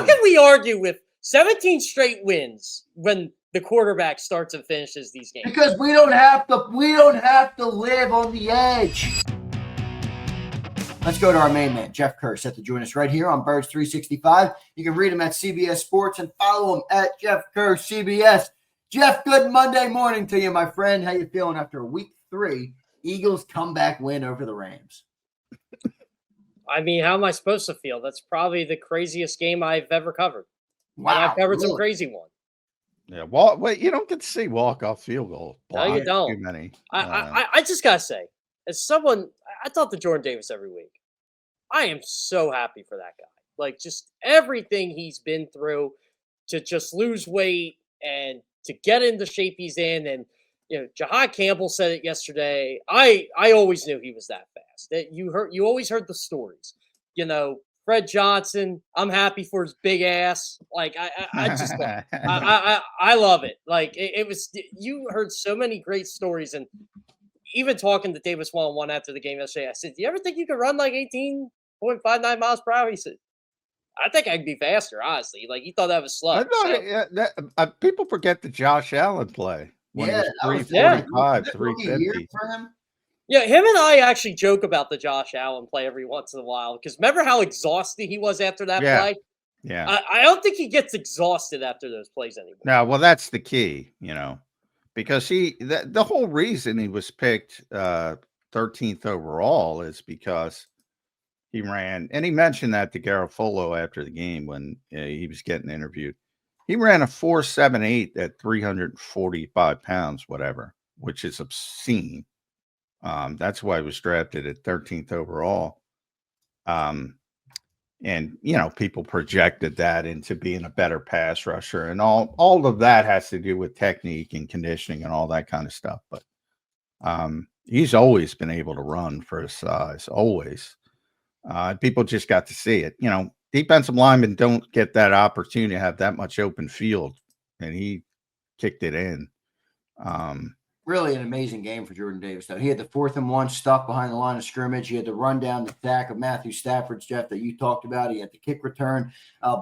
can we argue with 17 straight wins when the quarterback starts and finishes these games? Because we don't have to live on the edge. Let's go to our main man, Jeff Kerr, set to join us right here on Birds 365. You can read him at CBS Sports and follow him at Jeff Kerr CBS. Jeff, good Monday morning to you, my friend. How you feeling after week 3 Eagles comeback win over the Rams? I mean, how am I supposed to feel? That's probably the craziest game I've ever covered. Wow, and I've covered really? some crazy ones. Yeah, wait, you don't get to see walk-off field goal. No, you don't. Too many. I just gotta say, as someone, I talk to Jordan Davis every week. I am so happy for that guy. Like, just everything he's been through to just lose weight and to get in the shape he's in. And, you know, Jahad Campbell said it yesterday. I always knew he was that fast. That you always heard the stories. You know, Fred Johnson, I'm happy for his big ass. Like, I just I love it. Like, it was, you heard so many great stories. And even talking to Davis one-on-one after the game yesterday, I said, do you ever think you could run like 18.59 miles per hour? He said, I think I can be faster, honestly. Like, he thought that was slow. People forget the Josh Allen play. When Yeah, it was 345, yeah. 350. For him. Yeah, him and I actually joke about the Josh Allen play every once in a while because remember how exhausted he was after that play? Yeah. I don't think he gets exhausted after those plays anymore. No, well, that's the key, you know, because the whole reason he was picked 13th overall is because he ran, and he mentioned that to Garofolo after the game when he was getting interviewed. He ran a 4.78 at 345 pounds, whatever, which is obscene. That's why he was drafted at 13th overall. And, you know, people projected that into being a better pass rusher, and all of that has to do with technique and conditioning and all that kind of stuff. But he's always been able to run for his size, always. People just got to see it. You know, defensive linemen don't get that opportunity to have that much open field, and he kicked it in. Really an amazing game for Jordan Davis, though. He had the 4th and 1 stuff behind the line of scrimmage. He had the run down the sack of Matthew Stafford's, Jeff, that you talked about. He had the kick return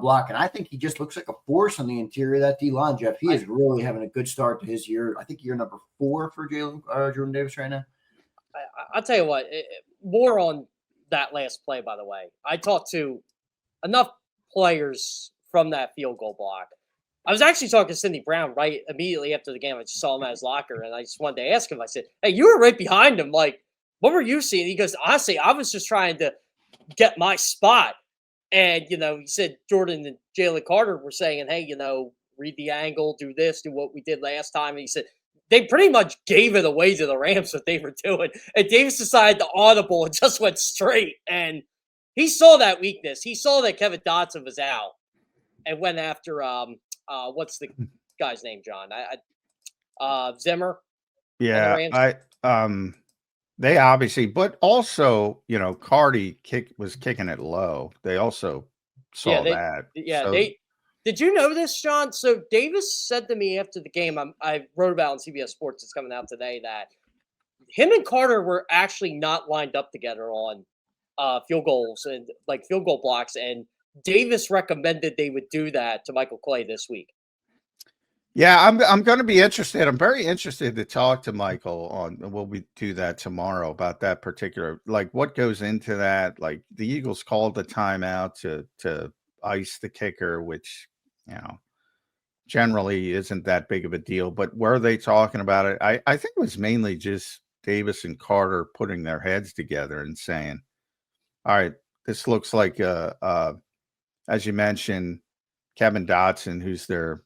block. And I think he just looks like a force on the interior of that D-line, Jeff. He is really having a good start to his year. I think year number 4 for Jordan Davis right now. I'll tell you what, more on that last play, by the way. I talked to enough players from that field goal block. I was actually talking to Cindy Brown right immediately after the game. I just saw him at his locker, and I just wanted to ask him. I said, hey, you were right behind him. Like, what were you seeing? He goes, honestly, I was just trying to get my spot. And, you know, he said Jordan and Jalen Carter were saying, hey, you know, read the angle, do this, do what we did last time. And he said, they pretty much gave it away to the Rams what they were doing. And Davis decided to audible and just went straight. And he saw that weakness. He saw that Kevin Dotson was out and went after what's the guy's name, John? Zimmer. Yeah, they obviously, but also, you know, Cardi was kicking it low. They also saw that. Yeah, so, did you know this, John? So Davis said to me after the game, I wrote about on CBS Sports, it's coming out today, that him and Carter were actually not lined up together on field goals and like field goal blocks, and Davis recommended they would do that to Michael Clay this week. Yeah, I'm going to be interested. I'm very interested to talk to Michael on. We'll do that tomorrow about that particular, like what goes into that. Like the Eagles called the timeout to ice the kicker, which, you know, generally isn't that big of a deal. But were they talking about it? I think it was mainly just Davis and Carter putting their heads together and saying, all right, this looks like as you mentioned, Kevin Dotson, who's their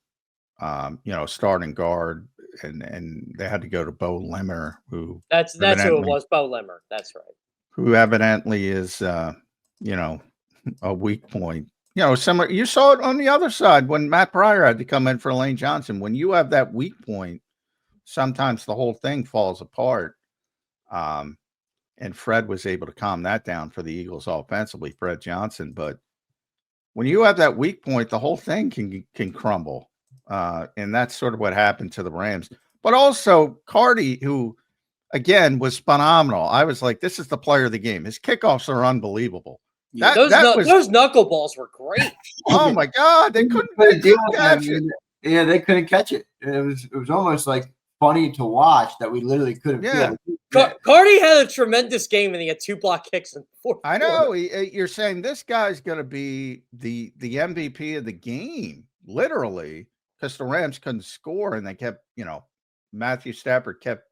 you know, starting guard, and they had to go to Bo Limmer, who that's who it was, Bo Limmer. That's right. Who evidently is you know, a weak point. You know, similar. You saw it on the other side when Matt Pryor had to come in for Lane Johnson. When you have that weak point, sometimes the whole thing falls apart. And Fred was able to calm that down for the Eagles offensively, Fred Johnson. But when you have that weak point, the whole thing can crumble. And that's sort of what happened to the Rams. But also Cardi, who, again, was phenomenal. I was like, this is the player of the game. His kickoffs are unbelievable. Yeah. Those knuckleballs were great. Oh my God, they couldn't catch it. Yeah, they couldn't catch it. It was almost like funny to watch that we literally couldn't Yeah. feel. Cardi had a tremendous game, and he had 2 block kicks in the fourth. I know. You're saying this guy's going to be the MVP of the game, literally, because the Rams couldn't score, and they kept, Matthew Stafford kept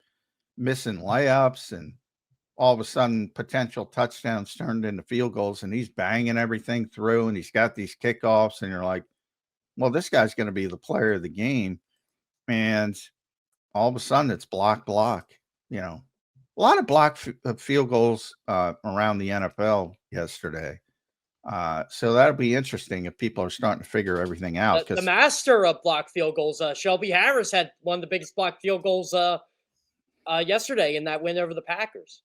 missing layups, and all of a sudden potential touchdowns turned into field goals, and he's banging everything through, and he's got these kickoffs, and you're like, well, this guy's going to be the player of the game. And all of a sudden it's block, a lot of block field goals around the NFL yesterday. So that'll be interesting if people are starting to figure everything out. The master of block field goals, Shelby Harris, had one of the biggest block field goals yesterday in that win over the Packers.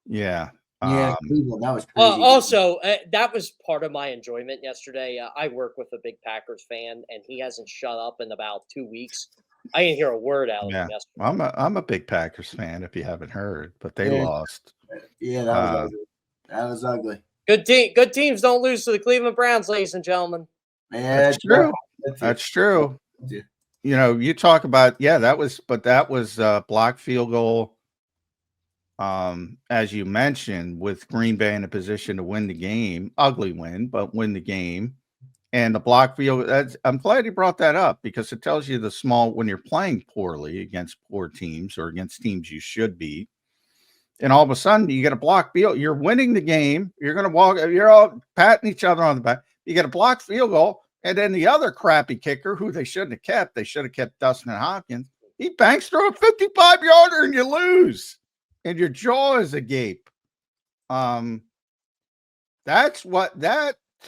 Yeah, that was crazy. Also, that was part of my enjoyment yesterday. I work with a big Packers fan, and he hasn't shut up in about 2 weeks. I didn't hear a word out of him yesterday. I'm a big Packers fan, if you haven't heard, but they lost. Yeah, that was ugly. That was ugly. Good teams don't lose to the Cleveland Browns, ladies and gentlemen. Yeah, that's true. That's true. Yeah. You talk about that was block field goal. As you mentioned, with Green Bay in a position to win the game, ugly win, but win the game, and the block field. I'm glad you brought that up because it tells you when you're playing poorly against poor teams or against teams you should beat, and all of a sudden you get a block field. You're winning the game. You're going to walk. You're all patting each other on the back. You get a block field goal, and then the other crappy kicker, who they shouldn't have kept. They should have kept Dustin Hopkins. He banks through a 55-yarder, and you lose. And your jaw is agape. To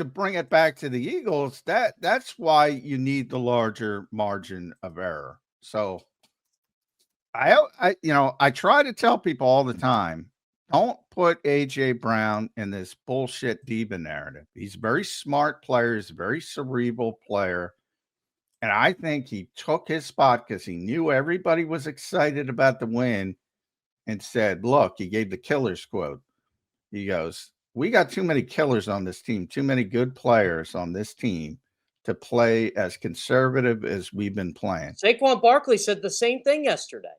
bring it back to the Eagles, that's why you need the larger margin of error. So I try to tell people all the time, don't put AJ Brown in this bullshit diva narrative. He's a very smart player, he's a very cerebral player. And I think he took his spot because he knew everybody was excited about the win. And said, look, he gave the killer's quote. He goes, we got too many killers on this team, too many good players on this team to play as conservative as we've been playing. Saquon Barkley said the same thing yesterday.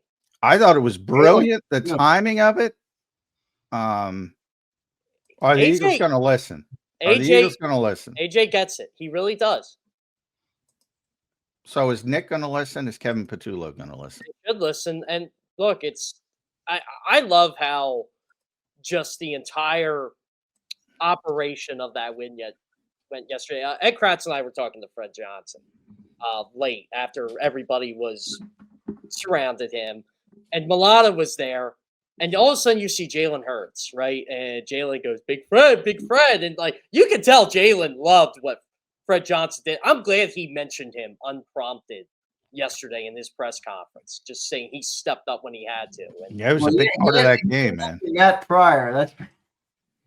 I thought it was brilliant, the timing of it. Are the Eagles going to listen? Are the Eagles going to listen? AJ gets it. He really does. So is Nick going to listen? Is Kevin Patullo going to listen? He should listen. And look, I love how just the entire operation of that win went yesterday. Ed Kratz and I were talking to Fred Johnson late after everybody was surrounded him, and Milana was there, and all of a sudden you see Jalen Hurts, right? And Jalen goes, Big Fred, and you can tell Jalen loved what Fred Johnson did. I'm glad he mentioned him unprompted yesterday in his press conference, just saying he stepped up when he had to. And it was a big part of that game, man. That prior,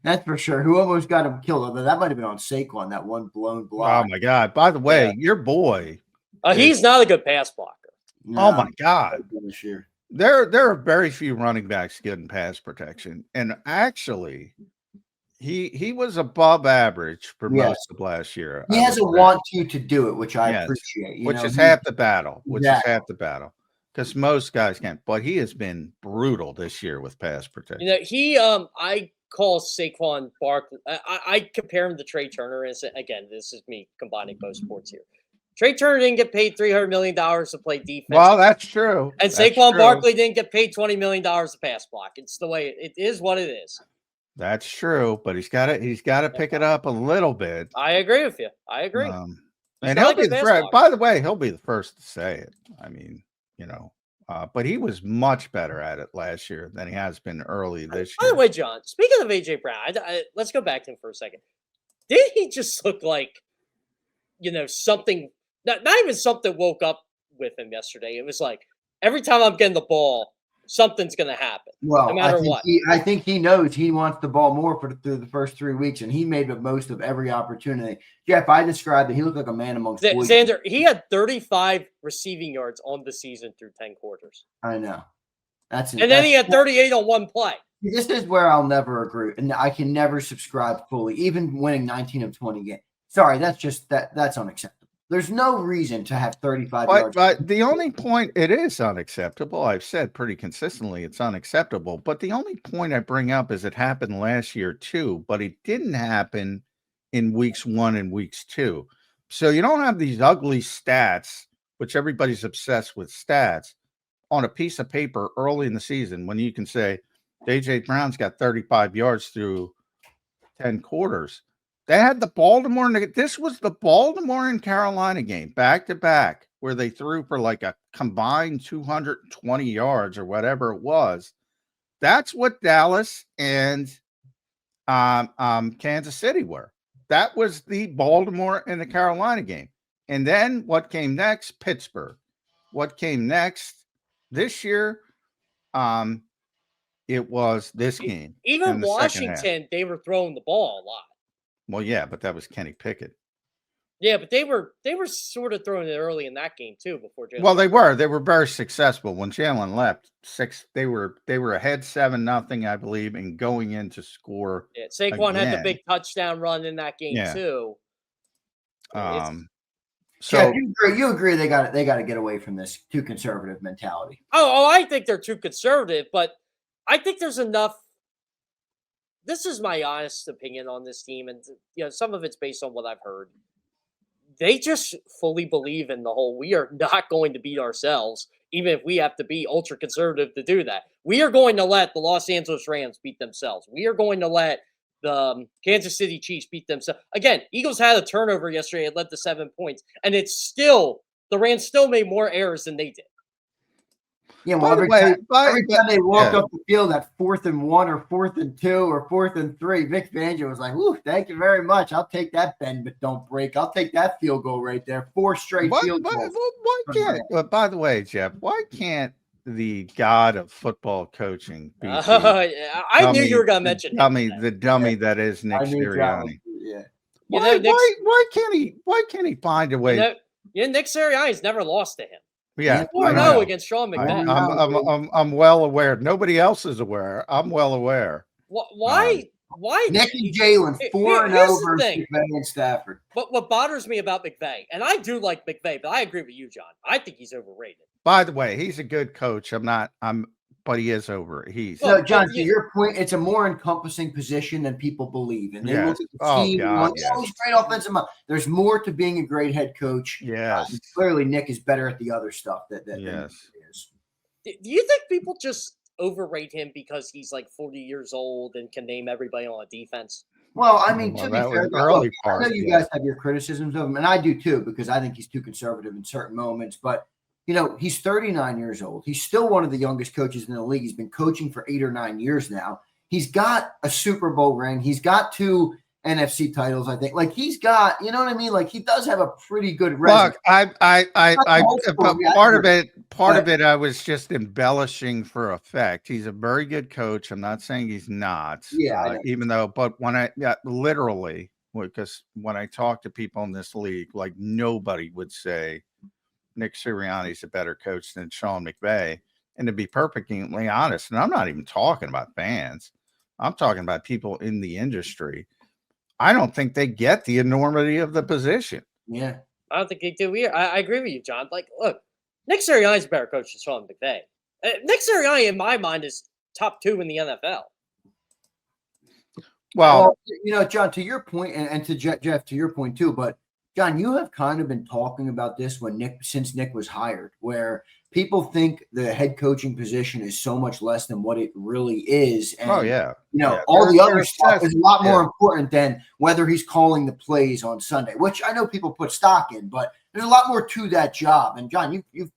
that's for sure. Who almost got him killed? That might have been on Saquon, that one blown block. Oh my God! By the way, your boy, he's not a good pass blocker. No, oh my God! There are very few running backs getting pass protection, and actually, he was above average for most of last year. He has a want to do it, which I appreciate. Which is half the battle. Because most guys can't. But he has been brutal this year with pass protection. I call Saquon Barkley. I compare him to Trey Turner. And again, this is me combining both sports here. Trey Turner didn't get paid $300 million to play defense. Well, that's true. And Saquon Barkley didn't get paid $20 million to pass block. It's the way it is. What it is. That's true, but he's got to pick it up a little bit. I agree with you. I agree. And he'll be the first. By the way, he'll be the first to say it. I mean, but he was much better at it last year than he has been early this year. By the way, John, speaking of AJ Brown, let's go back to him for a second. Did he just look like, something? Not even something woke up with him yesterday. It was like every time I'm getting the ball, something's going to happen. Well, no matter what. I think he knows he wants the ball more through the first 3 weeks, and he made the most of every opportunity. Jeff, I described it. He looked like a man amongst boys. Zander, he had 35 receiving yards on the season through 10 quarters. I know. And then he had 38 on one play. This is where I'll never agree, and I can never subscribe fully, even winning 19 of 20 games. Sorry, that's unacceptable. There's no reason to have 35 yards. But the only point, it is unacceptable. I've said pretty consistently it's unacceptable. But the only point I bring up is it happened last year too, but it didn't happen in weeks 1 and weeks 2. So you don't have these ugly stats, which everybody's obsessed with stats, on a piece of paper early in the season when you can say AJ Brown's got 35 yards through 10 quarters. They had the Baltimore. This was the Baltimore and Carolina game back to back where they threw for like a combined 220 yards or whatever it was. That's what Dallas and Kansas City were. That was the Baltimore and the Carolina game. And then what came next? Pittsburgh. What came next this year? It was this game. Even Washington, they were throwing the ball a lot. Well, yeah, but that was Kenny Pickett. Yeah, but they were sort of throwing it early in that game too before Jalen. Well, they were very successful when Jalen left. They were ahead 7-0, I believe, and going in to score. Yeah, Saquon had the big touchdown run in that game too. So you agree they got to get away from this too conservative mentality. Oh, I think they're too conservative, but I think there's enough. This is my honest opinion on this team, and some of it's based on what I've heard. They just fully believe in the whole, we are not going to beat ourselves, even if we have to be ultra conservative to do that. We are going to let the Los Angeles Rams beat themselves. We are going to let the Kansas City Chiefs beat themselves. Again, Eagles had a turnover yesterday. It led to 7 points, and the Rams still made more errors than they did. Yeah, well, every time they walked off the field at 4th and 1 or 4th and 2 or 4th and 3, Vic Fangio was like, "Ooh, thank you very much. I'll take that bend but don't break. I'll take that field goal right there. 4 straight field goals." By the way, Jeff, why can't the god of football coaching be I knew you were going to mention the dummy that is Nick Sirianni? Yeah. Why can't he find a way? Nick Sirianni's never lost to him. Yeah, 4-0 against Sean McMahon. I'm well aware. Nobody else is aware. I'm well aware. Why? Nick and Jalen 4-0 versus McVay and Stafford. But what bothers me about McVay, and I do like McVay, but I agree with you, John. I think he's overrated. By the way, he's a good coach. But he is over. So, John, to your point, it's a more encompassing position than people believe. And they look at the team he's great offensive mind. There's more to being a great head coach. Yes. Clearly, Nick is better at the other stuff than Nick is. Do you think people just overrate him because he's like 40 years old and can name everybody on a defense? Well, I mean, to be fair, I know you guys have your criticisms of him, and I do too, because I think he's too conservative in certain moments. But he's 39 years old. He's still one of the youngest coaches in the league. He's been coaching for 8 or 9 years now. He's got a Super Bowl ring. He's got 2 NFC titles, I think. Like, he's got, you know what I mean? Like, he does have a pretty good resume. Look, part of it, I was just embellishing for effect. He's a very good coach. I'm not saying he's not. Yeah. But when literally, because when I talk to people in this league, like, nobody would say Nick Sirianni's a better coach than Sean McVay. And to be perfectly honest, and I'm not even talking about fans, I'm talking about people in the industry. I don't think they get the enormity of the position. Yeah. I don't think they do either. I agree with you, John. Like, look, Nick Sirianni's a better coach than Sean McVay. Nick Sirianni, in my mind, is top 2 in the NFL. Well, John, to your point, and to Jeff, to your point too, but John, you have kind of been talking about this since Nick was hired, where people think the head coaching position is so much less than what it really is. And, all the other stuff is a lot more important than whether he's calling the plays on Sunday, which I know people put stock in, but there's a lot more to that job. And John, you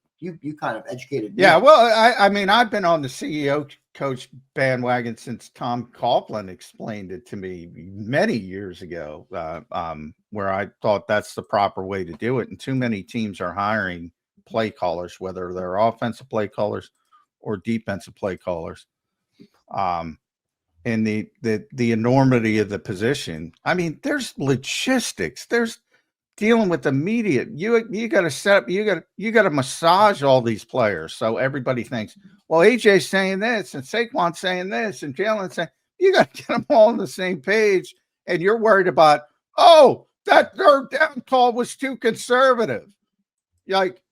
kind of educated me. Yeah, well, I mean, I've been on the CEO coach bandwagon since Tom Coughlin explained it to me many years ago, where I thought that's the proper way to do it. And too many teams are hiring play callers, whether they're offensive play callers or defensive play callers. And the enormity of the position. I mean, there's logistics. There's dealing with the media. You got to set up. You got to massage all these players so everybody thinks, well, AJ's saying this and Saquon's saying this and Jalen's saying. You got to get them all on the same page, and you're worried about, oh, that third down call was too conservative. Like,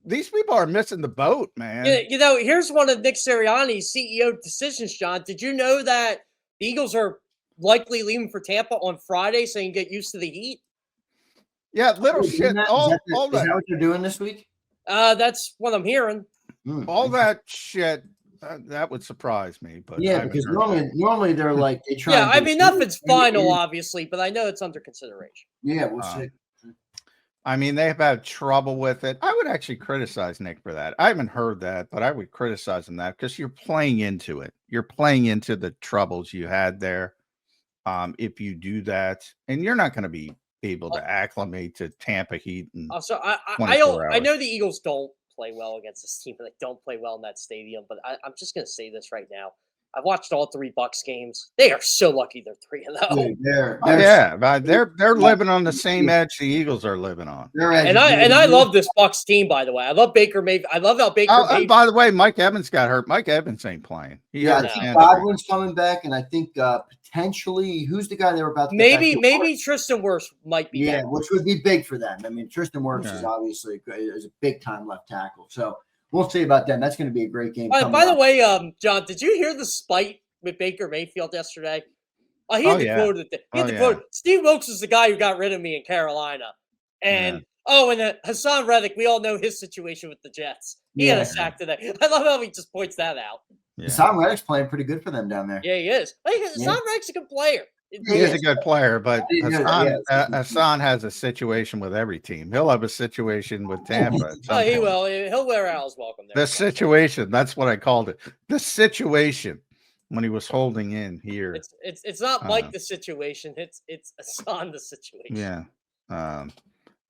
these people are missing the boat, man. Here's one of Nick Sirianni's CEO decisions, John. Did you know that the Eagles are likely leaving for Tampa on Friday so you can get used to the heat? Yeah, little shit. Is that what they're doing this week? That's what I'm hearing. All that shit. That would surprise me, but yeah, because normally they're like they try. Yeah, I mean nothing's final, obviously, but I know it's under consideration. Yeah, we'll see. I mean, they've had trouble with it. I would actually criticize Nick for that. I haven't heard that, but I would criticize him that because you're playing into it. You're playing into the troubles you had there. If you do that, and you're not going to be able to acclimate to Tampa Heat. So I know the Eagles don't play well against this team, but they don't play well in that stadium. But I'm just going to say this right now. I've watched all 3 Bucs games. They are so lucky they're 3-0. They're living on the same edge the Eagles are living on. And I love this Bucs team, by the way. I love Baker Mayfield. I love how Baker Mayfield. By the way, Mike Evans got hurt. Mike Evans ain't playing. I think Godwin's coming back, and I think potentially who's the guy they were about to maybe Tristan Wirfs might be back. Which would be big for them. I mean, Tristan Wirfs is obviously a big time left tackle. So we'll see about them. That's going to be a great game. By the way, John, did you hear the spite with Baker Mayfield yesterday? He had the quote. Steve Wilkes is the guy who got rid of me in Carolina. And Hassan Reddick, we all know his situation with the Jets. He had a sack today. I love how he just points that out. Yeah. Hassan Reddick's playing pretty good for them down there. Yeah, he is. Hassan Reddick's a good player. He is a good player, but Hassan has a situation with every team. He'll have a situation with Tampa. He will. He'll wear out his welcome there. The situation, that's what I called it. The situation when he was holding in here. It's not Mike the situation. It's Hassan the situation. Yeah.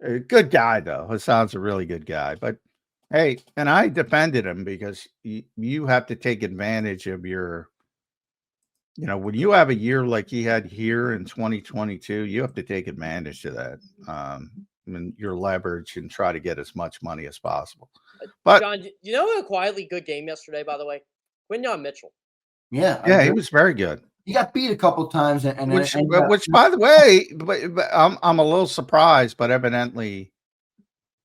A good guy, though. Hassan's a really good guy. But, hey, and I defended him because you have to take advantage of your – when you have a year like he had here in 2022, you have to take advantage of that. And your leverage and try to get as much money as possible. But John, you know a quietly good game yesterday, by the way? Quinyon Mitchell. Yeah, he was very good. He got beat a couple times, which by the way, I'm a little surprised, but evidently,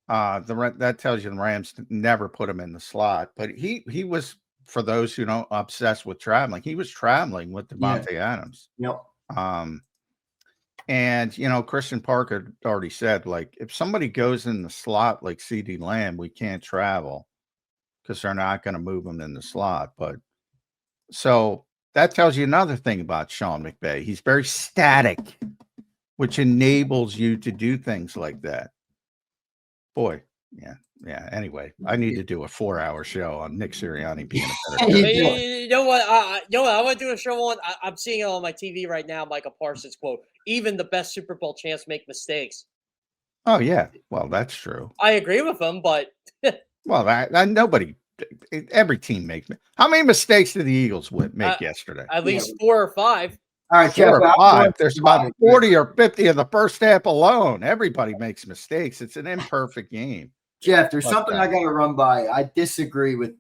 that tells you the Rams never put him in the slot. But he was. For those who don't obsessed with traveling, he was traveling with Devontae Adams. Yep. And Christian Parker already said, like, if somebody goes in the slot like CeeDee Lamb, we can't travel because they're not going to move him in the slot. But so that tells you another thing about Sean McVay. He's very static, which enables you to do things like that. Boy, yeah. Yeah. Anyway, I need to do a 4-hour show on Nick Sirianni being a better coach. You know what? I want to do a show on. I'm seeing it on my TV right now. Michael Parsons quote: "Even the best Super Bowl champs make mistakes." Oh yeah, well that's true. I agree with him, but nobody, every team makes. How many mistakes did the Eagles make yesterday? At least 4 or 5. All right, 4 or 5. There's about 40 or 50 in the first half alone. Everybody makes mistakes. It's an imperfect game. Jeff, there's something I got to run by. I disagree with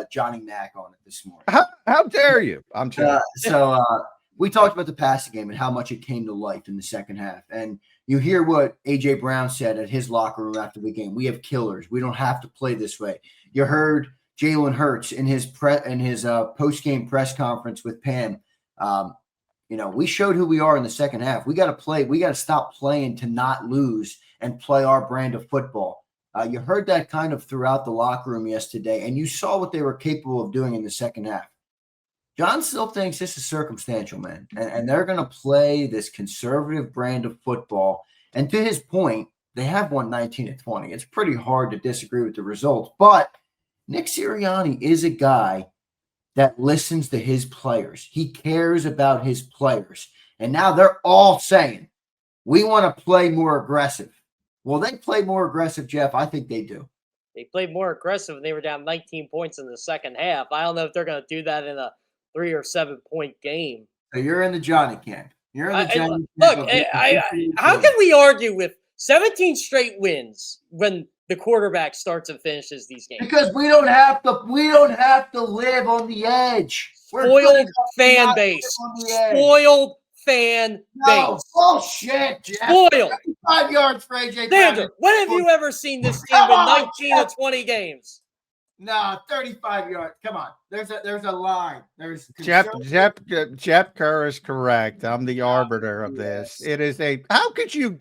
Johnny Mack on it this morning. How dare you? I'm joking. We talked about the passing game and how much it came to life in the second half. And you hear what A.J. Brown said at his locker room after the game. We have killers. We don't have to play this way. You heard Jalen Hurts in his post-game press conference with Pam. We showed who we are in the second half. We got to play. We got to stop playing to not lose and play our brand of football. You heard that kind of throughout the locker room yesterday, and you saw what they were capable of doing in the second half. John still thinks this is circumstantial, man, and they're going to play this conservative brand of football. And to his point, they have won 19-20. It's pretty hard to disagree with the results, but Nick Sirianni is a guy that listens to his players. He cares about his players, and now they're all saying, we want to play more aggressive. Will they play more aggressive, Jeff? I think they do. They played more aggressive when they were down 19 points in the second half. I don't know if they're going to do that in a 3 or 7 point game. So you're in the Johnny camp. You're the Giants. Look, how can we argue with 17 straight wins when the quarterback starts and finishes these games? Because we don't have to live on the edge. Spoiled fan base. Spoiled fan base. Bullshit, Jeff. Spoiled. 5 yards for AJ Zander, when have you ever seen this team win 19 or 20 games? No, 35 yards. Come on. There's a line. There's Jeff Kerr is correct. I'm the arbiter of this. It is how could you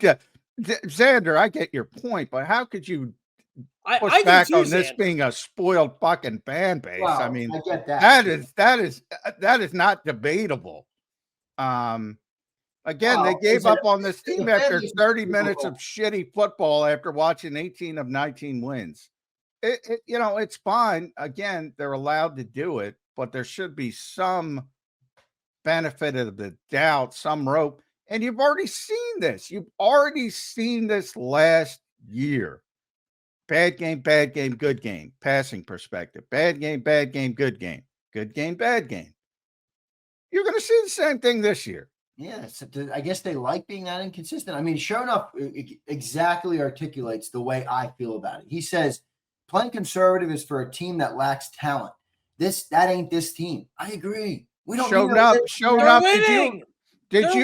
Zander, I get your point, but how could you push back on this being a spoiled fucking fan base? Well, I mean, I get that. that is not debatable. Again, they gave up on this team after 30 minutes of shitty football after watching 18 of 19 wins. It's fine. Again, they're allowed to do it, but there should be some benefit of the doubt, some rope. And you've already seen this. You've already seen this last year. Bad game, good game. Passing perspective. Bad game, good game. Good game, bad game. You're going to see the same thing this year. Yeah, I guess they like being that inconsistent. I mean, Shonuff exactly articulates the way I feel about it. He says, playing conservative is for a team that lacks talent. That ain't this team. I agree. We don't showed up. Did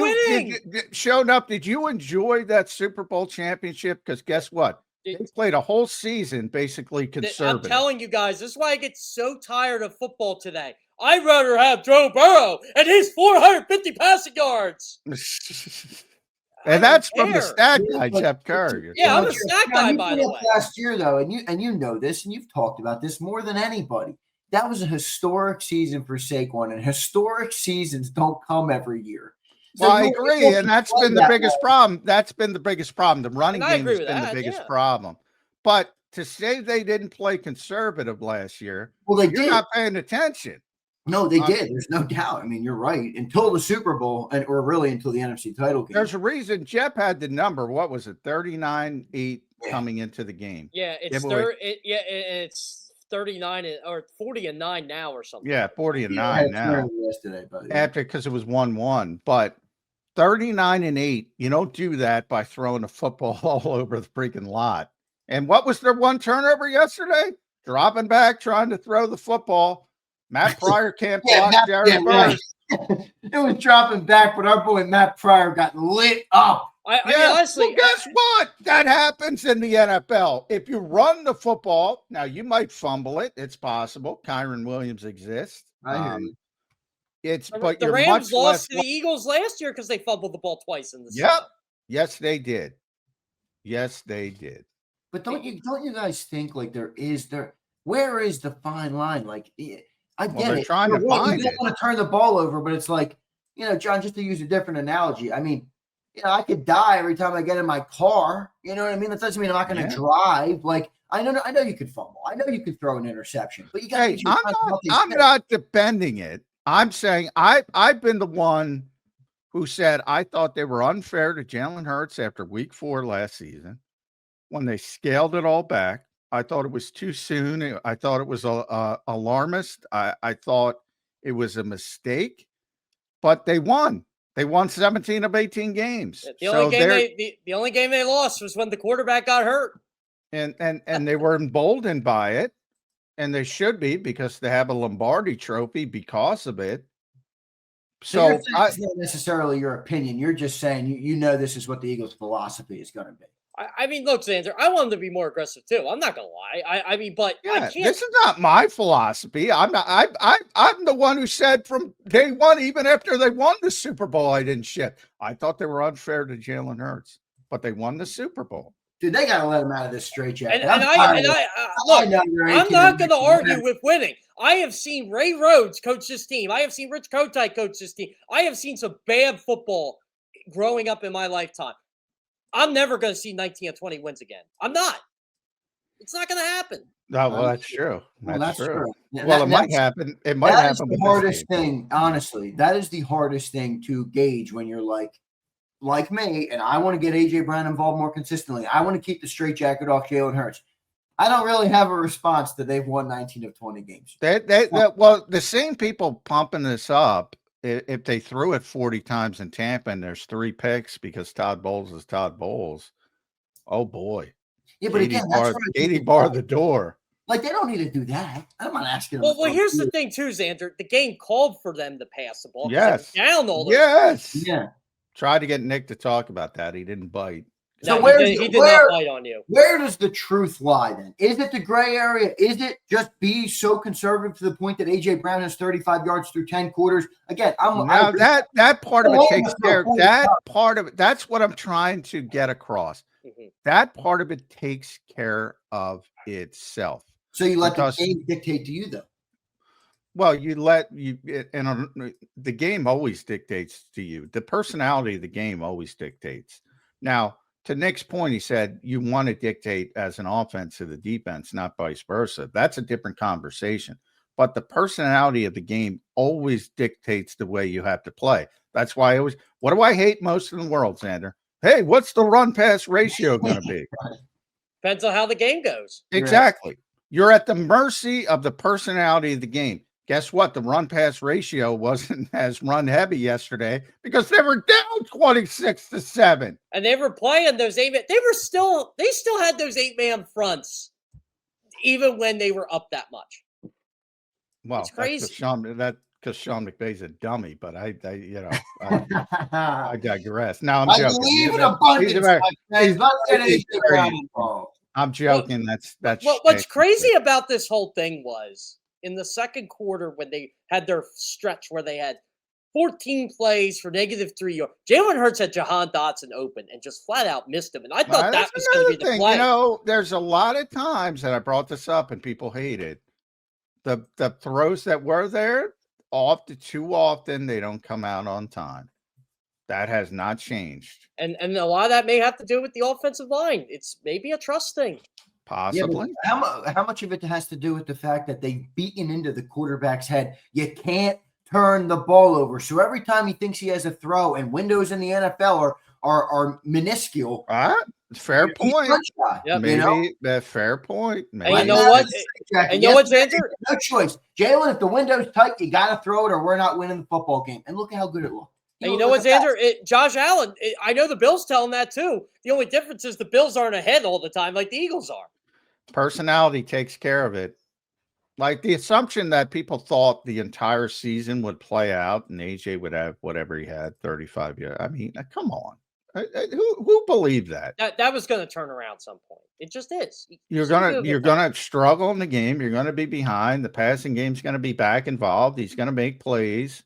you enjoy that Super Bowl championship? Because guess what? They played a whole season basically conservative. I'm telling you guys, this is why I get so tired of football today. I'd rather have Joe Burrow and his 450 passing yards. And that's from the stat guy, Jeff Kerr. Yeah, I'm a stat guy, by the way. Last year, though, and you know this, and you've talked about this more than anybody. That was a historic season for Saquon, and historic seasons don't come every year. So well, I agree, and that's been the biggest problem. That's been the biggest problem. The running game has been the biggest problem. But to say they didn't play conservative last year, you're not paying attention. No, they did. There's no doubt. I mean, you're right. Until the Super Bowl, or really until the NFC title game. There's a reason Jeff had the number. What was it? 39-8 coming into the game. Yeah, it's it's 39 or 40-9 now or something. Yeah, 40-9 now. Yesterday, buddy. Because it was 1-1, but 39-8. You don't do that by throwing a football all over the freaking lot. And what was their one turnover yesterday? Dropping back, trying to throw the football. Matt Pryor can't block Jared Burns. It was dropping back, but our boy Matt Pryor got lit up. I mean, honestly, well, guess what? That happens in the NFL. If you run the football, now you might fumble it. It's possible. Kyron Williams exists. But the Rams lost to the Eagles last year because they fumbled the ball twice in the season. Yes, they did. Yes, they did. But don't you guys think like where is the fine line? Like I get it. Trying to find you don't want to turn the ball over, but it's like, John, just to use a different analogy. I mean, I could die every time I get in my car. You know what I mean? That doesn't mean I'm not going to drive. Like, I know you could fumble. I know you could throw an interception, but you got I'm not defending it. I'm saying I've been the one who said I thought they were unfair to Jalen Hurts after week 4 last season when they scaled it all back. I thought it was too soon. I thought it was alarmist. I thought it was a mistake, but they won. They won 17 of 18 games. The only game they lost was when the quarterback got hurt. And they were emboldened by it, and they should be because they have a Lombardi trophy because of it. So it's not necessarily your opinion. You're just saying this is what the Eagles' philosophy is going to be. I mean, look, Zander, I want them to be more aggressive too. I'm not gonna lie. I mean, but I can't. This is not my philosophy. I'm not. I'm the one who said from day one, even after they won the Super Bowl, I didn't shit. I thought they were unfair to Jalen Hurts, but they won the Super Bowl. Dude, they got to let him out of this straitjacket. I'm not going to argue with winning. I have seen Ray Rhodes coach this team. I have seen Rich Kotite coach this team. I have seen some bad football growing up in my lifetime. I'm never going to see 19 or 20 wins again. I'm not. It's not going to happen. No, well, that's true. That's true. Yeah, well, it might happen. It might happen. That is the hardest thing, honestly. That is the hardest thing to gauge when you're like me, and I want to get A.J. Brown involved more consistently. I want to keep the straitjacket off Jalen Hurts. I don't really have a response that they've won 19 of 20 games. Well, the same people pumping this up if they threw it 40 times in Tampa and there's 3 picks because Todd Bowles is Todd Bowles, oh boy. Yeah, but again, that's what I Katie think barred the door. Like, they don't need to do that. I'm not asking them. Well, here's the thing too, Xander. The game called for them to pass the ball. 'Cause Yes. they were down all those. Yes. Yeah. Tried to get Nick to talk about that. He didn't bite. No, So he did not bite on you. Where does the truth lie then? Is it the gray area? Is it just be so conservative to the point that A.J. Brown has 35 yards through 10 quarters? Again, that part of it takes care. That part of it. That's what I'm trying to get across. Mm-hmm. That part of it takes care of itself. So you let the game dictate to you, though. Well, the game always dictates to you. The personality of the game always dictates. Now, to Nick's point, he said you want to dictate as an offense to the defense, not vice versa. That's a different conversation. But the personality of the game always dictates the way you have to play. That's why what do I hate most in the world, Zander? Hey, what's the run-pass ratio going to be? Depends on how the game goes. Exactly. You're at the mercy of the personality of the game. Guess what? The run-pass ratio wasn't as run-heavy yesterday because they were down 26-7. And they were playing those 8-man. They still had those 8-man fronts, even when they were up that much. Well, it's crazy. Because Sean McVay's a dummy, but I digress. Now I'm joking. Believe in abundance. He's not getting involved. I'm joking. That's what's crazy about this whole thing was in the second quarter when they had their stretch where they had 14 plays for -3 yards. Jalen Hurts had Jahan Dotson open and just flat out missed him. And I thought that was going to be the play. You know, there's a lot of times that I brought this up and people hate it. The throws that were there, too often they don't come out on time. That has not changed. And a lot of that may have to do with the offensive line. It's maybe a trust thing. Possibly. Yeah, how much of it has to do with the fact that they've beaten into the quarterback's head? You can't turn the ball over. So every time he thinks he has a throw, and windows in the NFL are minuscule. Fair point. Yep. Maybe that fair point. And you know what? And you know what, Zander? No choice. Jalen, if the window's tight, you got to throw it or we're not winning the football game. And look at how good it looked. And you know what, Zander? Josh Allen, I know the Bills tell him that too. The only difference is the Bills aren't ahead all the time like the Eagles are. Personality takes care of it. Like the assumption that people thought the entire season would play out and AJ would have whatever he had, 35 years. I mean, come on. Who believed that? That was going to turn around some point. It just is. You're gonna struggle in the game. You're going to be behind. The passing game's going to be back involved. He's going to make plays.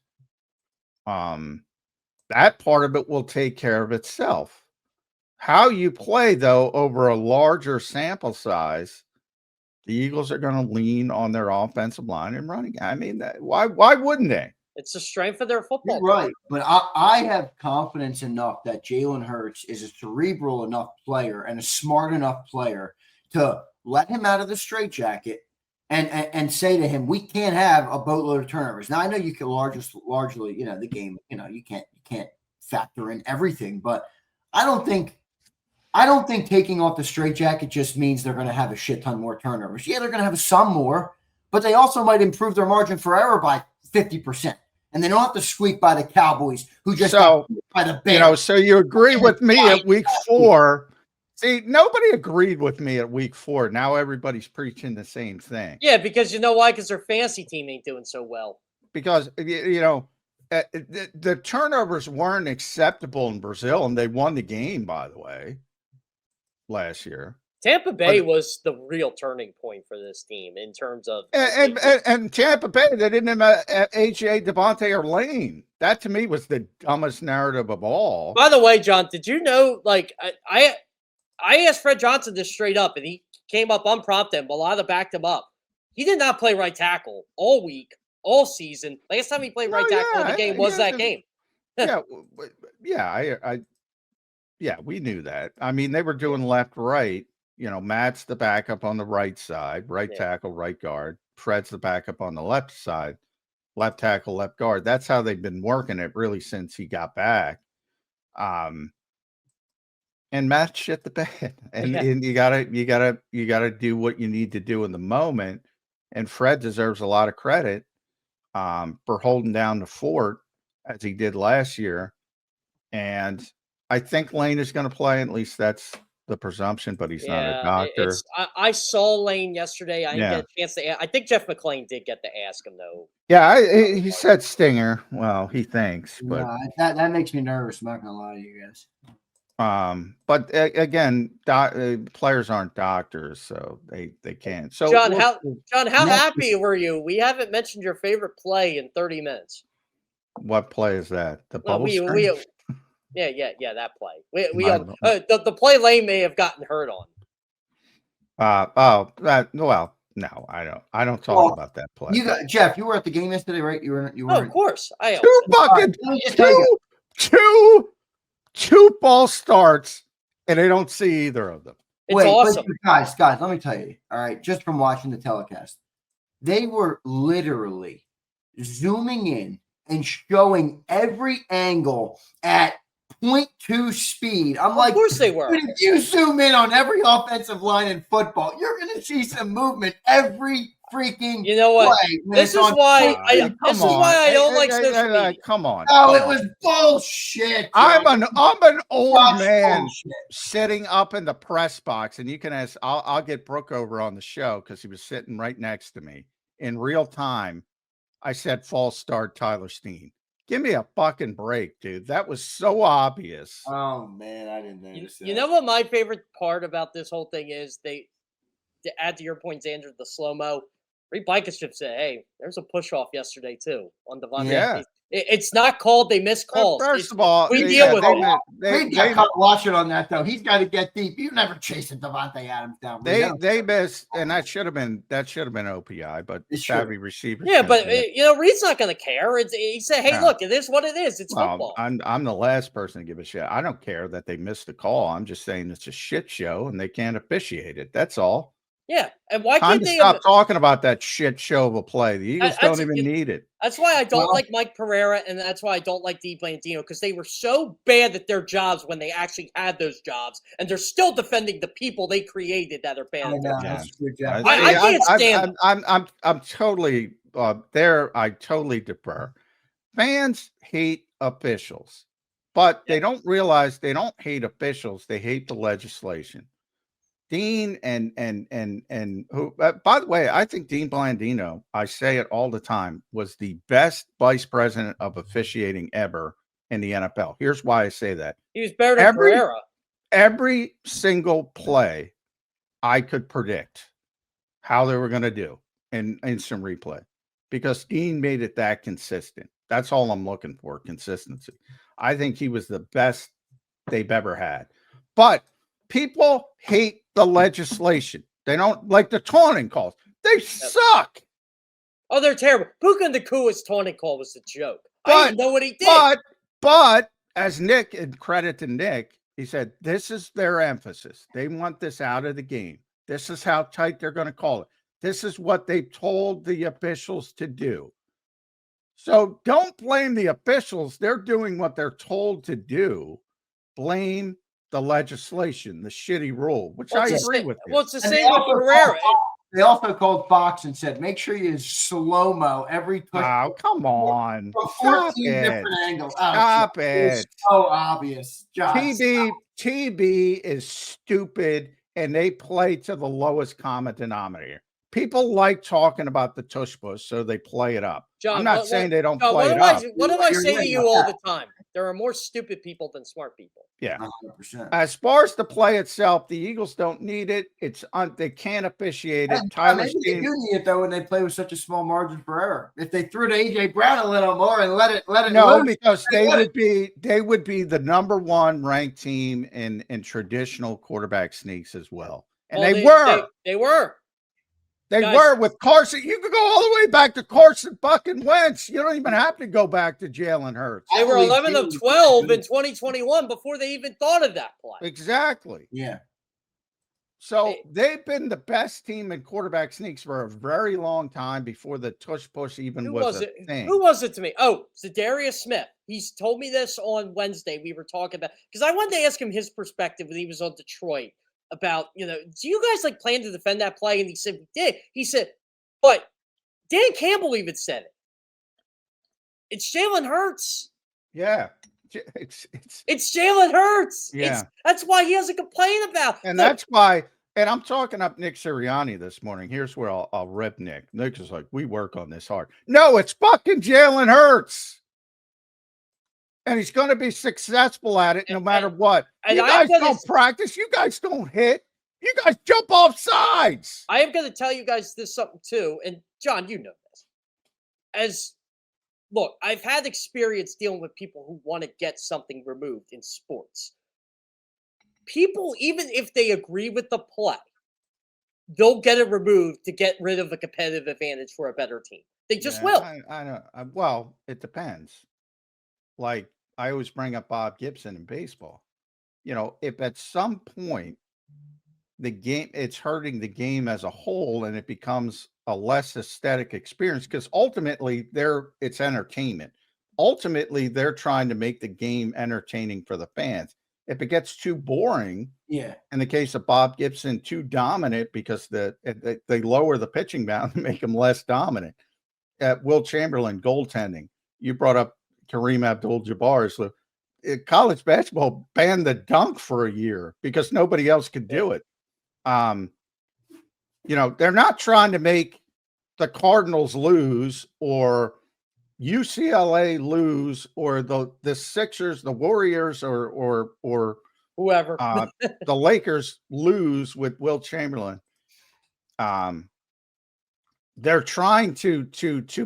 That part of it will take care of itself. How you play, though, over a larger sample size, the Eagles are going to lean on their offensive line and running. I mean, why wouldn't they? It's the strength of their football. You're right, but I have confidence enough that Jalen Hurts is a cerebral enough player and a smart enough player to let him out of the straitjacket and say to him, we can't have a boatload of turnovers. Now, I know you can largely, the game, you can't factor in everything, but I don't think taking off the straitjacket just means they're going to have a shit ton more turnovers. Yeah, they're going to have some more, but they also might improve their margin for error by 50%. And they don't have to squeak by the Cowboys, who just got by the Bears. So you agree with me at week 4. See, nobody agreed with me at week 4. Now everybody's preaching the same thing. Yeah, because you know why? Because their fantasy team ain't doing so well. Because, the turnovers weren't acceptable in Brazil, and they won the game, by the way, last year. Tampa Bay was the real turning point for this team in terms of and Tampa Bay, they didn't have AJ, Devontae, or Lane. That to me was the dumbest narrative of all. By the way, John, did you know? Like I asked Fred Johnson this straight up, and he came up unprompted. And Balada backed him up. He did not play right tackle all week, all season. Last time he played right tackle in the game was that game. Yeah, we knew that. I mean, they were doing left, right. Matt's the backup on the right side, right tackle, right guard. Fred's the backup on the left side, left tackle, left guard. That's how they've been working it really since he got back. And Matt shit the bed. And you gotta do what you need to do in the moment. And Fred deserves a lot of credit for holding down the fort as he did last year. And I think Lane is going to play. At least that's the presumption, but he's not a doctor. I saw Lane yesterday. I didn't Yeah. get a chance to. I think Jeff McClain did get to ask him though. Yeah, he said stinger. Well, he thinks, but No, that makes me nervous. I'm not gonna lie to you guys. but again, players aren't doctors, so they can't. So John, how Next- happy were you? We haven't mentioned your favorite play in 30 minutes. what play is that? The Well, bubble screen? yeah, that play. We My- the play Lane may have gotten hurt on. No, I don't talk about that play. You got Jeff. You were at the game yesterday, right? You were. Oh, of course. Two ball starts, and they don't see either of them. It's awesome. Guys, let me tell you. All right, just from watching the telecast, they were literally zooming in and showing every angle at 0.2 speed. I'm like, of course they were. if you zoom in on every offensive line in football, you're going to see some movement every freaking You know what? play. This is why I don't like social media. Come on. Oh, it was bullshit. I'm an old That's man bullshit. sitting up in the press box, and you can ask. I'll get Brooke over on the show because he was sitting right next to me in real time. I said false start Tyler Steen. Give me a fucking break, dude. That was so obvious. Oh man, I didn't notice that. You know what my favorite part about this whole thing is? To add to your point, Zander, the slow-mo. Reed Blankenship said, hey, there's a push-off yesterday, too, on Devontae. Yeah. It's not called. They missed calls. First of all, we deal with it. They got caught watching on that, though. He's got to get deep. You never chasing Devontae Adams down. They missed, and that should have been OPI, but savvy receivers. Yeah, but Reed's not going to care. He said, hey, look, it is what it is. It's football. I'm the last person to give a shit. I don't care that they missed the call. I'm just saying it's a shit show, and they can't officiate it. That's all. Yeah, and why can't they stop talking about that shit show of a play? The Eagles don't even need it. That's why I don't like Mike Pereira, and that's why I don't like Dee Blandino, because they were so bad at their jobs when they actually had those jobs, and they're still defending the people they created that are bad at their jobs. I can't stand them. I'm totally there. I totally defer. Fans hate officials, but they don't realize they don't hate officials. They hate the legislation. Dean and who, by the way, I think Dean Blandino, I say it all the time, was the best vice president of officiating ever in the NFL. Here's why I say that. He was better than Pereira. Every single play I could predict how they were going to do in instant replay because Dean made it that consistent. That's all I'm looking for, consistency. I think he was the best they've ever had. But people hate the legislation. They don't like the taunting calls. They suck. Oh, they're terrible. Puka Nakua's taunting call was a joke. I didn't know what he did. But as Nick, and credit to Nick, he said, this is their emphasis. They want this out of the game. This is how tight they're going to call it. This is what they told the officials to do. So don't blame the officials. They're doing what they're told to do. Blame the legislation, the shitty rule, which I agree with. Well, it's the same with Pereira. They also called Fox and said, make sure you slow-mo every push. Oh, come on. From 14 different angles. Stop it. It's so obvious. TB is stupid, and they play to the lowest common denominator. People like talking about the tush push, so they play it up. John, I'm not saying they don't play it up. What do I say to you all the time? There are more stupid people than smart people. Yeah. 100%. As far as the play itself, the Eagles don't need it. They can't officiate it. They do need it though when they play with such a small margin for error. If they threw to AJ Brown a little more and let it loose, because they would be the number one ranked team in traditional quarterback sneaks as well. And they were. They were with Carson. You could go all the way back to Carson fucking Wentz. You don't even have to go back to Jalen Hurts. They were 11 of 12 in 2021 before they even thought of that play. Exactly. Yeah. So they've been the best team in quarterback sneaks for a very long time before the tush push even was a thing. Who was it to me? Oh, Zadarius Smith. He's told me this on Wednesday. We were talking about because I wanted to ask him his perspective when he was on Detroit. About, do you guys plan to defend that play? And he said, we did. He said, but Dan Campbell even said it. It's Jalen Hurts. Yeah. It's Jalen Hurts. Yeah. That's why he has a complaint about. And Look, that's why, and I'm talking up Nick Sirianni this morning. Here's where I'll rip Nick. Nick is like, we work on this hard. No, it's fucking Jalen Hurts. And he's going to be successful at it no matter what. and You I'm guys gonna- don't practice. You guys don't hit. You guys jump off sides. I am going to tell you guys this something too, and John, you know this. Look, I've had experience dealing with people who want to get something removed in sports. People, even if they agree with the play, they'll get it removed to get rid of a competitive advantage for a better team. They just will. I know. Well, it depends. Like I always bring up Bob Gibson in baseball. If at some point the game, it's hurting the game as a whole and it becomes a less aesthetic experience, because ultimately it's entertainment. Ultimately, they're trying to make the game entertaining for the fans. If it gets too boring, in the case of Bob Gibson, too dominant because they lower the pitching mound to make them less dominant. Will Chamberlain, goaltending. You brought up Kareem Abdul-Jabbar. So college basketball banned the dunk for a year because nobody else could do it. They're not trying to make the Cardinals lose or UCLA lose or the Sixers, the Warriors, or Whoever, the Lakers lose with Will Chamberlain. They're trying to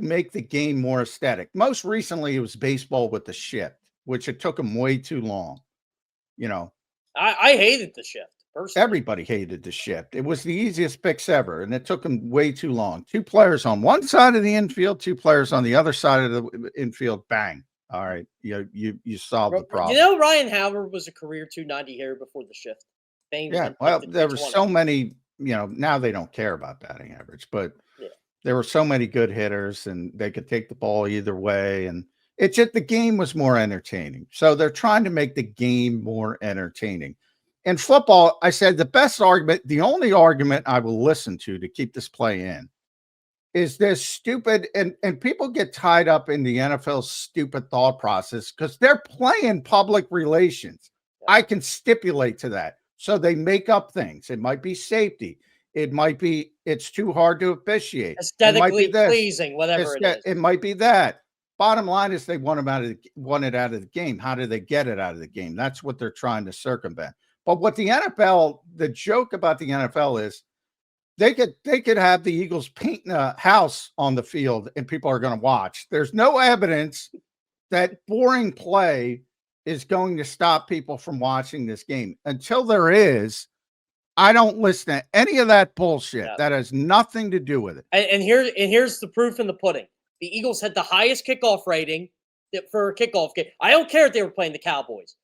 make the game more aesthetic. Most recently, it was baseball with the shift, which it took them way too long. I hated the shift. Personally. Everybody hated the shift. It was the easiest fix ever, and it took them way too long. 2 players on one side of the infield, 2 players on the other side of the infield. Bang! All right, you solved the problem. Ryan Howard was a career 290 hitter before the shift. Yeah, well, there were so many. Now they don't care about batting average, but there were so many good hitters, and they could take the ball either way, and it's just the game was more entertaining. So they're trying to make the game more entertaining. In football, I said the best argument, the only argument I will listen to keep this play in is this stupid, and people get tied up in the NFL's stupid thought process because they're playing public relations. I can stipulate to that. So they make up things. It might be safety. It might be it's too hard to officiate. Aesthetically pleasing, whatever it is. It might be that. Bottom line is they want it out of the game. How do they get it out of the game? That's what they're trying to circumvent. But what the joke about the NFL is they could have the Eagles painting a house on the field and people are going to watch. There's no evidence that boring play is going to stop people from watching this game. Until there is, I don't listen to any of that bullshit. Yeah. That has nothing to do with it. And here's the proof in the pudding. The Eagles had the highest kickoff rating for a kickoff game. I don't care if they were playing the Cowboys.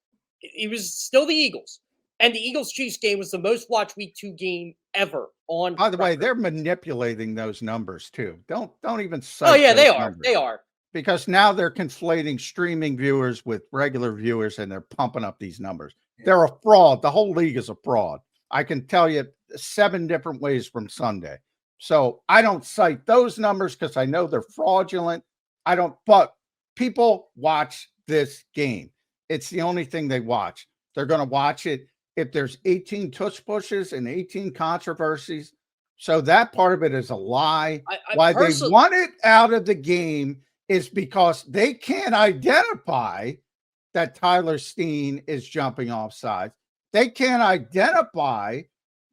It was still the Eagles. And the Eagles-Chiefs game was the most watched Week 2 game ever on. By the way, they're manipulating those numbers too. Don't even cite. Oh yeah, they are. Numbers. They are. Because now they're conflating streaming viewers with regular viewers, and they're pumping up these numbers. Yeah. They're a fraud. The whole league is a fraud. I can tell you 7 different ways from Sunday. So I don't cite those numbers because I know they're fraudulent. But people watch this game. It's the only thing they watch. They're going to watch it if there's 18 tush pushes and 18 controversies. So that part of it is a lie. Why they want it out of the game is because they can't identify that Tyler Steen is jumping off sides. They can't identify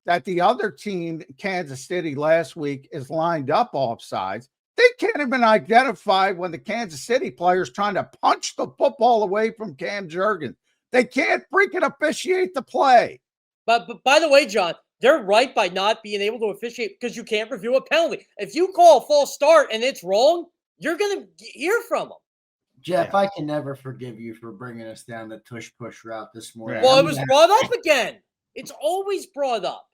that the other team, Kansas City, last week is lined up off sides. They can't even identify when the Kansas City player's trying to punch the football away from Cam Jurgens. They can't freaking officiate the play. But by the way, John, they're right by not being able to officiate because you can't review a penalty. If you call a false start and it's wrong, you're going to hear from them. Jeff, I can never forgive you for bringing us down the tush-push route this morning. Well, it was brought up again. It's always brought up.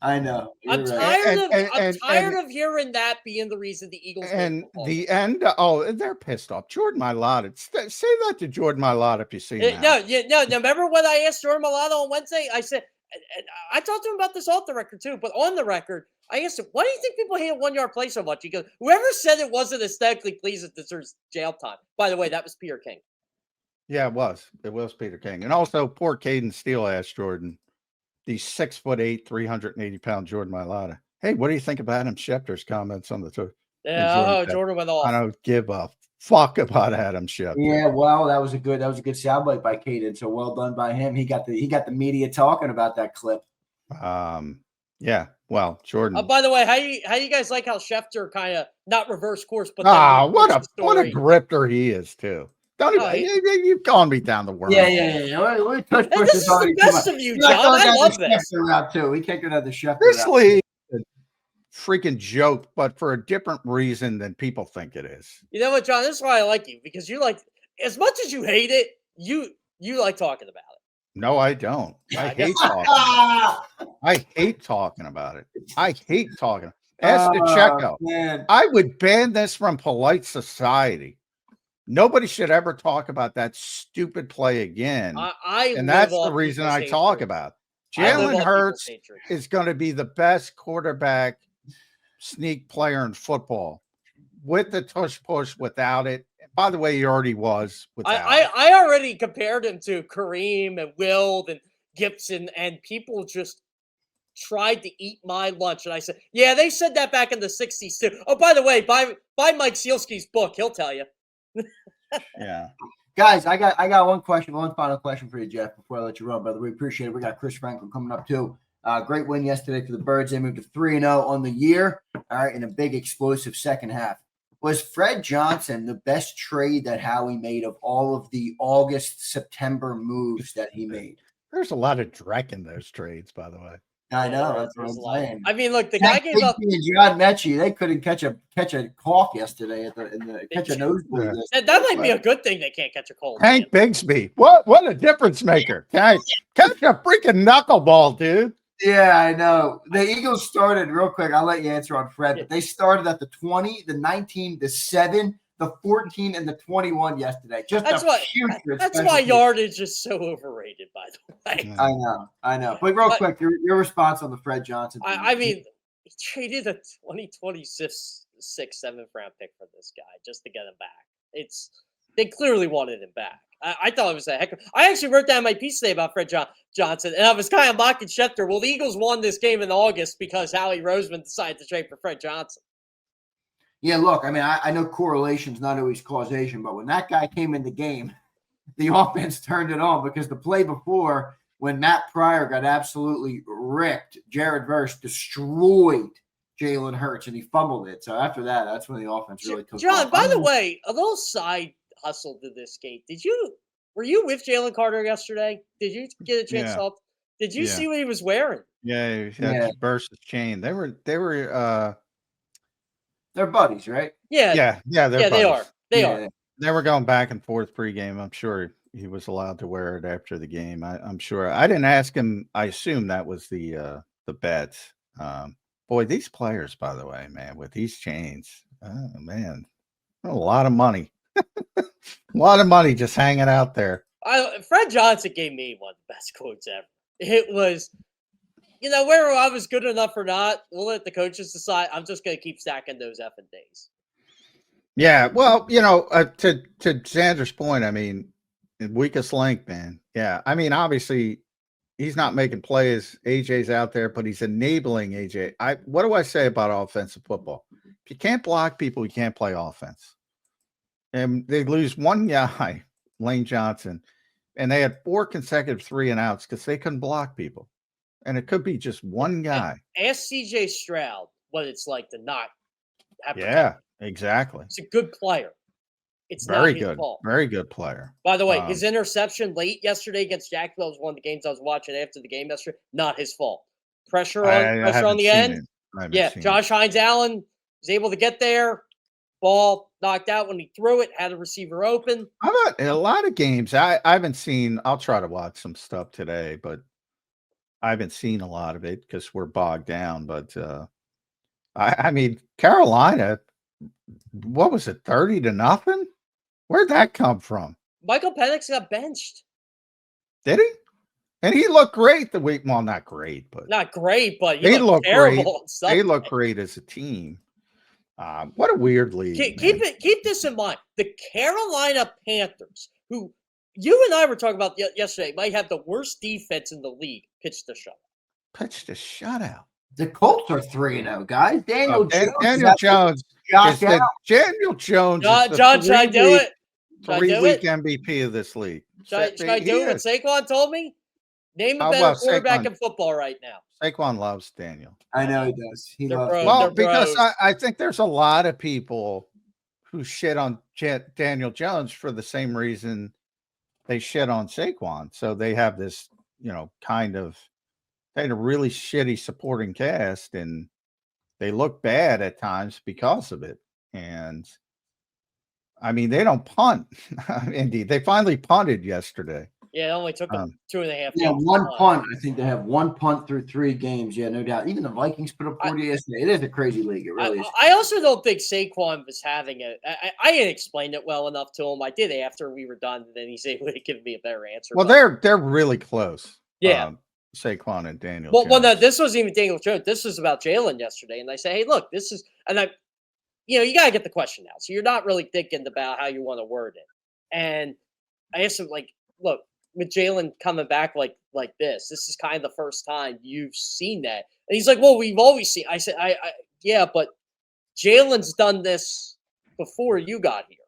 I know. I'm tired of hearing that being the reason the Eagles. And the end. Oh, they're pissed off. Jordan Mailata. Say that to Jordan Mailata if you see that. No. Remember when I asked Jordan Mailata on Wednesday? I said, I talked to him about this off the record too, but on the record, I asked him, why do you think people hate a 1-yard play so much? He goes, whoever said it wasn't aesthetically pleasing deserves jail time. By the way, that was Peter King. Yeah, it was. It was Peter King. And also poor Caden Steele-ass Jordan, the 6'8", 380-pound Jordan Mailata. Hey, what do you think of Adam Schefter's comments on the tour? Yeah, Jordan went off. I don't give a fuck about Adam Schefter. Yeah, well, that was a good soundbite by Caden. So well done by him. He got the media talking about that clip. Yeah. Well, Jordan. By the way, how you guys like how Schefter kind of not reverse course, but what a grifter he is too. Don't even, you've gone me down the world. Yeah. This is the best of you, John. I love this. Out too. We kicked another Schefter. This league is a freaking joke, but for a different reason than people think it is. You know what, John? This is why I like you, because you like, as much as you hate it, you like talking about it. No, I don't. I hate talking. I hate talking about it. I hate talking. Ask DeCecco. Man. I would ban this from polite society. Nobody should ever talk about that stupid play again. And that's the reason I talk about. Jalen Hurts is going to be the best quarterback sneak player in football. With the tush push, without it. By the way, he already was. I already compared him to Kareem and Will and Gibson, and people just tried to eat my lunch. And I said, yeah, they said that back in the 60s too. Oh, by the way, buy Mike Sealski's book. He'll tell you. Yeah. Guys, I got one final question for you, Jeff, before I let you run, brother. We appreciate it. We got Chris Franklin coming up too. Great win yesterday for the Birds. They moved to 3-0 on the year. All right, in a big explosive second half. Was Fred Johnson the best trade that Howie made of all of the August, September moves that he made? There's a lot of dreck in those trades, by the way. I know. That's what I'm saying. I mean, look, the guy gave up. And John Mechie, they couldn't catch a cough yesterday catch a nosebleed. That might be a good thing. They can't catch a cold. Hank Bigsby, what a difference maker! Catch a freaking knuckleball, dude. Yeah, I know. The Eagles started real quick. I'll let you answer on Fred, but they started at the 20, the 19, the 7, the 14, and the 21 yesterday. That's why yardage is so overrated, by the way. I know. But real quick, your response on the Fred Johnson thing. I mean, he traded a 2026 7th round pick for this guy just to get him back. They clearly wanted him back. I thought it was a heck of. I actually wrote down my piece today about Fred Johnson, and I was kind of mocking Schefter. Well, the Eagles won this game in August because Howie Roseman decided to trade for Fred Johnson. Yeah, look, I mean, I know correlation's not always causation, but when that guy came in the game, the offense turned it on because the play before, when Matt Pryor got absolutely ripped, Jared Verse destroyed Jalen Hurts, and he fumbled it. So after that, that's when the offense really took off. John, by the way, a little side hustle to this game. Were you with Jalen Carter yesterday? Did you get a chance to help? Did you see what he was wearing? Yeah, he had Versus chain. They were they're buddies, right? Yeah, they are. They are. They were going back and forth pregame. I'm sure he was allowed to wear it after the game. I'm sure. I didn't ask him. I assume that was the bet. Boy, these players, by the way, man, with these chains, man, a lot of money. A lot of money just hanging out there. Fred Johnson gave me one of the best quotes ever. It was, whether I was good enough or not, we'll let the coaches decide. I'm just going to keep stacking those effing days. Yeah, well, to Zander's point, I mean, weakest link, man. Yeah, I mean, obviously, he's not making plays. AJ's out there, but he's enabling AJ. What do I say about offensive football? If you can't block people, you can't play offense. And they lose one guy, Lane Johnson, and they had 4 consecutive 3-and-outs because they couldn't block people. And it could be just one guy. Ask CJ Stroud what it's like to not have. Yeah, exactly. He's a good player. It's very not his good. fault. Very good player. By the way, his interception late yesterday against Jacksonville was one of the games I was watching after the game yesterday. Not his fault. Pressure on the end. Yeah, Josh Hines-Allen was able to get there. Ball knocked out when he threw it, had a receiver open. A lot of games I haven't seen. I'll try to watch some stuff today, but I haven't seen a lot of it because we're bogged down. But I mean, Carolina, what was it, 30-0? Where'd that come from? Michael Penix got benched. Did he? And he looked great the week. Well, not great, but he looked terrible. Great. They look great as a team. What a weird league. Keep this in mind. The Carolina Panthers, who You and I were talking about yesterday. Might have the worst defense in the league. Pitched the shutout. Pitched a shutout. The Colts are 3-0, guys. Daniel Jones. Daniel Jones. Josh Allen. Daniel Jones is the John, should I do it? Should I do three-week it? MVP of this league. Should I do what Saquon told me? Name a better quarterback in football right now. Saquon loves Daniel. I know he does. He loves well, because I think there's a lot of people who shit on Daniel Jones for the same reason they shit on Saquon. So they have this, kind of they had a really shitty supporting cast, and they look bad at times because of it. And I mean, they don't punt. Indeed, they finally punted yesterday. Yeah, it only took them 2.5. Yeah, one punt. I think they have one punt through 3 games. Yeah, no doubt. Even the Vikings put up 40 yesterday. It is a crazy league. It really is. I also don't think Saquon was having I didn't explain it well enough to him. I did after we were done, and then he's able to give me a better answer. Well, they're really close. Yeah. Saquon and Daniel. Well, no, this wasn't even Daniel Jones. This was about Jalen yesterday, and I say, hey, look, this is, and you got to get the question out. So you're not really thinking about how you want to word it. And I asked him, look, with Jalen coming back like this is kind of the first time you've seen that. And he's like, well, we've always seen. I said, yeah, but Jalen's done this before you got here.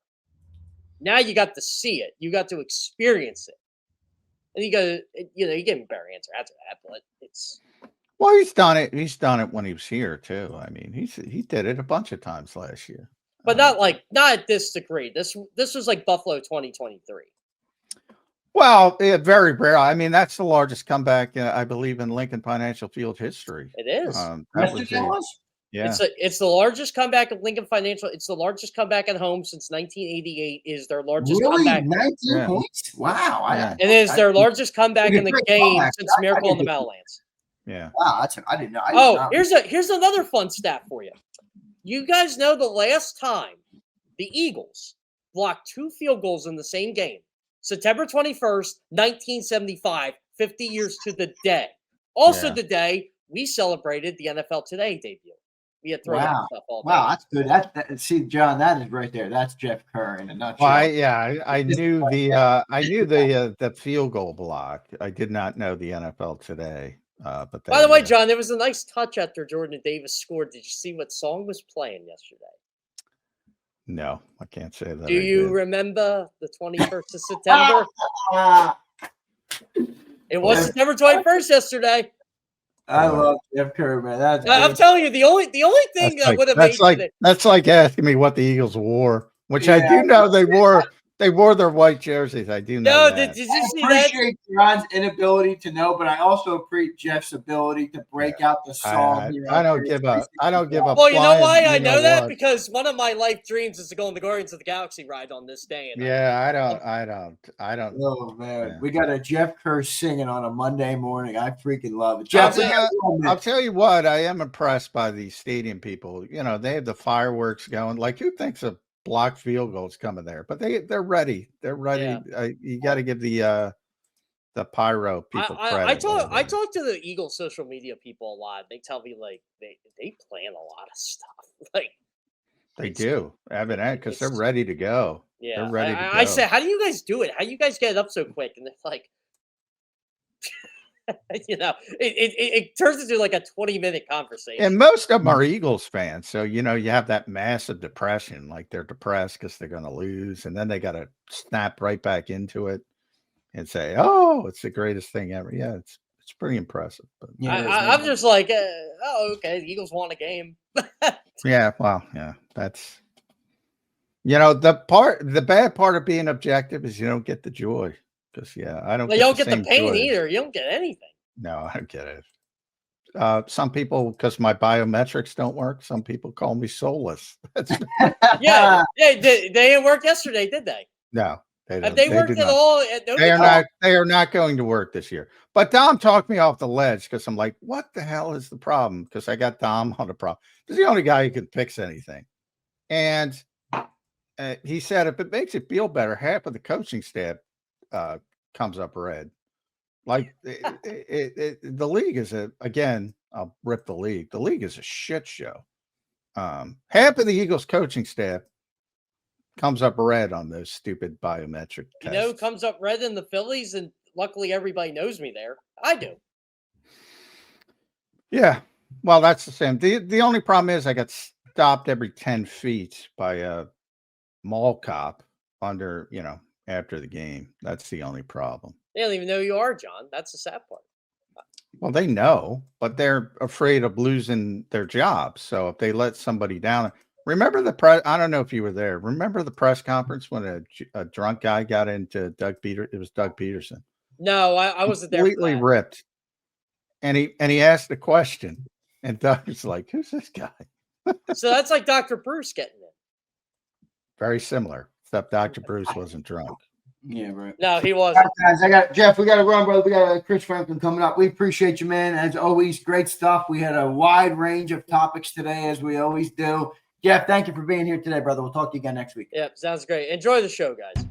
Now you got to see it. You got to experience it. And you gave him a better answer after that, but it's. Well, he's done it. He's done it when he was here too. I mean, he did it a bunch of times last year, but not at this degree. This was like Buffalo 2023. Well, very rare. I mean, that's the largest comeback I believe in Lincoln Financial Field history. It is. Yeah, it's the largest comeback of Lincoln Financial. It's the largest comeback at home since 1988. Is their largest comeback. 19 points? Wow. And it is their largest comeback in the game since Miracle on the Meadowlands. Yeah. Wow, I didn't know. Here's another fun stat for you. You guys know the last time the Eagles blocked 2 field goals in the same game, September 21st, 1975, 50 years to the day. Also the day we celebrated the NFL Today debut. We had thrown that stuff all day. Wow, that's good. See, John, that is right there. That's Jeff Kerr in a nutshell. Well, I knew the field goal block. I did not know the NFL Today. But by the way, John, there was a nice touch after Jordan Davis scored. Did you see what song was playing yesterday? No, I can't say that. Do you remember the 21st of September? It was September 21st yesterday. I love Jeff Kerr, man. I'm telling you, the only thing that would have made that's like asking me what the Eagles wore, which I do know they wore. They wore their white jerseys. I do know. No, did you see that? I appreciate John's inability to know, but I also appreciate Jeff's ability to break out the song. I don't give up. I don't give up. Well, you know why I know that? Because one of my life dreams is to go on the Guardians of the Galaxy ride on this day. And I don't. Oh man, we got a Jeff Kerr singing on a Monday morning. I freaking love it. Jeff, I'll tell you what. I am impressed by these stadium people. They have the fireworks going. Like, who thinks of block field goals coming there, but they're ready. They're ready. Yeah. You got to give the pyro people credit. I talk to the Eagles social media people a lot. They tell me they plan a lot of stuff. They do, because they're ready to go. Yeah, they're ready to go. I said, how do you guys do it? How do you guys get up so quick? And they're like, it turns into like a 20-minute conversation. And most of them are Eagles fans. So, you have that massive depression, like they're depressed because they're going to lose. And then they got to snap right back into it and say, oh, it's the greatest thing ever. Yeah, it's pretty impressive. But I'm just like, okay, the Eagles won a game. Yeah, well, yeah, that's, the bad part of being objective is you don't get the joy. Because I don't. Well, you don't get the pain either. You don't get anything. No, I don't get it. Some people, because my biometrics don't work, some people call me soulless. Yeah, they didn't work yesterday, did they? No, they have they worked at all? They are not going to work this year. But Dom talked me off the ledge because I'm like, what the hell is the problem? Because I got Dom on the problem. He's the only guy who can fix anything, and he said if it makes it feel better, half of the coaching staff comes up red. Like the league is again, I'll rip the league. The league is a shit show. Half of the Eagles coaching staff comes up red on those stupid biometric You tests. know who comes up red in the Phillies, and luckily everybody knows me there. I do. Yeah. Well, that's the same. The only problem is I got stopped every 10 feet by a mall cop under, after the game. That's the only problem. They don't even know who you are, John. That's the sad part. Well, they know, but they're afraid of losing their jobs. So if they let somebody down, remember the press? I don't know if you were there. Remember the press conference when a drunk guy got into Doug Peterson? It was Doug Peterson. No, I wasn't there. Completely ripped. And he asked a question, and Doug was like, "Who's this guy?" So that's like Dr. Bruce getting it. Very similar, except Dr. Bruce wasn't drunk. Yeah, right. No, he All wasn't. right, guys, Jeff. We got to run, brother. We got Chris Franklin coming up. We appreciate you, man. As always, great stuff. We had a wide range of topics today, as we always do. Jeff, thank you for being here today, brother. We'll talk to you again next week. Yeah, sounds great. Enjoy the show, guys.